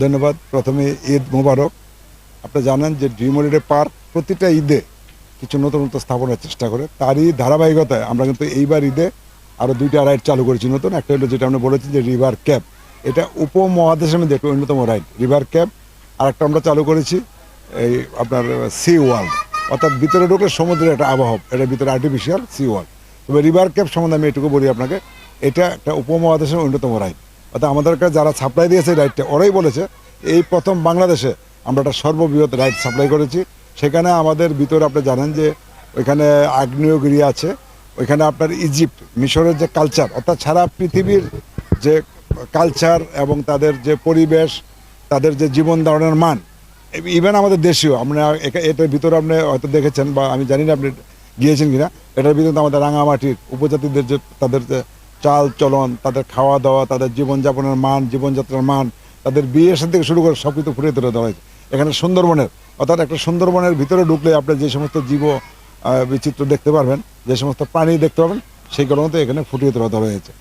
ধন্যবাদ। প্রথমে ঈদ মোবারক। আপনি জানেন যে ড্রিম হলিডে পার্ক প্রতিটা ঈদে কিছু নতুন নতুন স্থাপনের চেষ্টা করে, তারই ধারাবাহিকতায় আমরা কিন্তু এইবার ঈদে আরও 2টা রাইড চালু করেছি নতুন। একটা হলো যেটা আমরা বলেছি যে রিভার ক্যাব, এটা উপমহাদেশের মধ্যে একটা অন্যতম রাইড রিভার ক্যাব। আর একটা আমরা চালু করেছি এই আপনার সি ওয়ার্ল্ড, অর্থাৎ ভিতরে ঢুকলে সমুদ্রের একটা আবহাওয়া, এটার ভিতরে আর্টিফিশিয়াল সি ওয়ার্ল্ড। তবে রিভার ক্যাব সম্বন্ধে আমি এটুকু বলি আপনাকে, এটা একটা উপমহাদেশের অন্যতম রাইড। অর্থাৎ আমাদেরকে যারা সাপ্লাই দিয়েছে রাইডটা, ওরাই বলেছে এই প্রথম বাংলাদেশে আমরা একটা সর্ববৃহৎ রাইড সাপ্লাই করেছি। সেখানে আমাদের ভিতরে আপনি জানেন যে ওইখানে আগ্নেয়গিরি আছে, ওইখানে আপনার ইজিপ্ট মিশরের যে কালচার, অর্থাৎ সারা পৃথিবীর যে কালচার এবং তাদের যে পরিবেশ, তাদের যে জীবন ধারণের মান, ইভেন আমাদের দেশীয় আমরা এটার ভিতরে আপনি হয়তো দেখেছেন বা আমি জানি না আপনি গিয়েছেন কিনা, এটার ভিতরে আমাদের রাঙামাটির উপজাতিদের যে তাদের যে চাল চলন, তাদের খাওয়া দাওয়া, তাদের জীবনযাপনের মান, জীবনযাত্রার মান, তাদের বিয়ের সাথে থেকে শুরু করে সব কিছু ফুটিয়ে তুলে দেওয়া হয়েছে এখানে সুন্দরবনের। অর্থাৎ একটা সুন্দরবনের ভিতরে ঢুকলে আপনি যে সমস্ত জীব বিচিত্র দেখতে পারবেন, যে সমস্ত প্রাণী দেখতে পাবেন, সেইগুলো মতো এখানে ফুটিয়ে তুলে ধরা হয়েছে।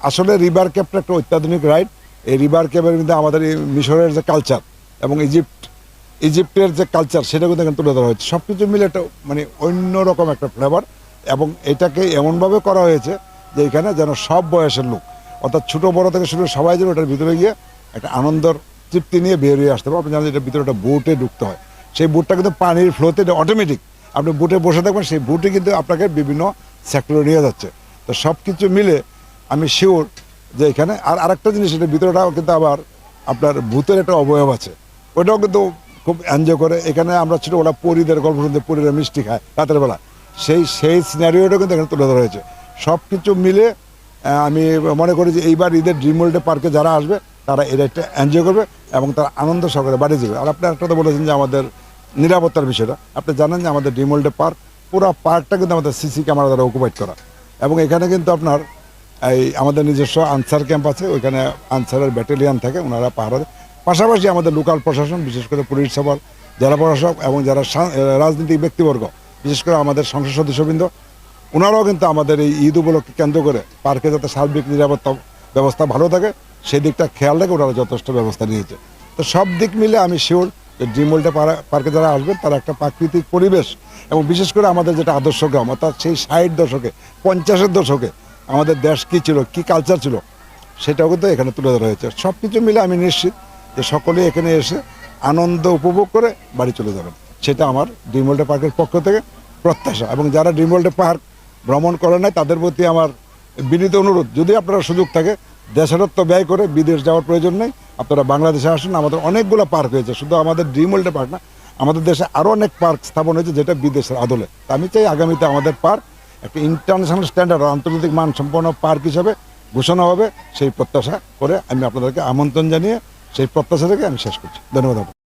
আসলে রিভার ক্যাবটা একটা অত্যাধুনিক রাইড। এই রিভার ক্যাবের মধ্যে আমাদের এই মিশরের যে কালচার এবং ইজিপ্টের যে কালচার, সেটা কিন্তু এখানে তুলে ধরা হয়েছে। সব কিছু মিলে একটা মানে অন্যরকম একটা ফ্লেভার, এবং এটাকে এমনভাবে করা হয়েছে যে এখানে যেন সব বয়সের লোক, অর্থাৎ ছোটো বড়ো থেকে শুরু সবাই যেন এটার ভিতরে গিয়ে একটা আনন্দর তৃপ্তি নিয়ে বেরিয়ে আসতে পারবে। আপনি জানেন এটার ভিতরে একটা বোটে ঢুকতে হয়, সেই বোটটা কিন্তু পানির ফ্লোতে অটোমেটিক, আপনি বোটে বসে থাকবেন, সেই বোটে কিন্তু আপনাকে বিভিন্ন সেক্টরে নিয়ে যাচ্ছে। তো সব কিছু মিলে আমি শিওর যে এখানে আরেকটা জিনিস, এটার ভিতরেটাও কিন্তু আবার আপনার ভূতের একটা অবয়ব আছে, ওটাও কিন্তু খুব এনজয় করে। এখানে আমরা ছোটোবেলা পরীদের গল্প শুনতে, পরীরা মিষ্টি খায় রাতের বেলা, সেই সিনারিওটা কিন্তু এখানে তুলে ধরা হয়েছে। সব কিছু মিলে আমি মনে করি যে এইবার ঈদের ড্রিম ওয়ার্ল্ড পার্কে যারা আসবে তারা এই রাইডটা এনজয় করবে এবং তারা আনন্দ সহকারে বাড়ি যাবে। আর আপনি একটা তো বলেছেন যে আমাদের নিরাপত্তার বিষয়টা, আপনি জানেন যে আমাদের ড্রিম ওয়ার্ল্ড পার্ক পুরো পার্কটা কিন্তু আমাদের সিসি ক্যামেরা দ্বারা অকুপাইড করা, এবং এখানে কিন্তু আপনার এই আমাদের নিজস্ব আনসার ক্যাম্প আছে, ওইখানে আনসারের ব্যাটালিয়ান থাকে, ওনারা পাহারা দেয়। পাশাপাশি আমাদের লোকাল প্রশাসন, বিশেষ করে পুলিশ সুপার, জেলা প্রশাসক এবং যারা রাজনৈতিক ব্যক্তিবর্গ, বিশেষ করে আমাদের সংসদ সদস্যবৃন্দ, ওনারাও কিন্তু আমাদের এই ঈদ উপলক্ষে কেন্দ্র করে পার্কে যাতে সার্বিক নিরাপত্তা ব্যবস্থা ভালো থাকে সেই দিকটা খেয়াল রেখে ওনারা যথেষ্ট ব্যবস্থা নিয়েছে। তো সব দিক মিলে আমি শিওর যে ড্রিম ওয়ার্ল্ড পার্কে যারা আসবেন তারা একটা প্রাকৃতিক পরিবেশ, এবং বিশেষ করে আমাদের যেটা আদর্শ গ্রাম, অর্থাৎ সেই 60 দশকে 50-এর দশকে আমাদের দেশ কী ছিল, কী কালচার ছিল, সেটাও কিন্তু এখানে তুলে ধরা হয়েছে। সব কিছু মিলে আমি নিশ্চিত যে সকলেই এখানে এসে আনন্দ উপভোগ করে বাড়ি চলে যাবেন, সেটা আমার ড্রিম ওয়ার্ল্ড পার্কের পক্ষ থেকে প্রত্যাশা। এবং যারা ড্রিম ওয়ার্ল্ড পার্ক ভ্রমণ করে নাই তাদের প্রতি আমার বিনীত অনুরোধ, যদি আপনারা সুযোগ থাকে দেশারত্ব ব্যয় করে বিদেশ যাওয়ার প্রয়োজন নেই, আপনারা বাংলাদেশে আসুন। আমাদের অনেকগুলো পার্ক হয়েছে, শুধু আমাদের ড্রিম ওয়ার্ল্ড পার্ক না, আমাদের দেশে আরও অনেক পার্ক স্থাপন হয়েছে যেটা বিদেশের আদলে। আমি চাই আগামীতে আমাদের পার্ক একটা ইন্টারন্যাশনাল স্ট্যান্ডার্ড, আন্তর্জাতিক মানসম্পন্ন পার্ক হিসাবে ঘোষণা হবে, সেই প্রত্যাশা করে আমি আপনাদেরকে আমন্ত্রণ জানিয়ে সেই প্রত্যাশা থেকে আমি শেষ করছি। ধন্যবাদ।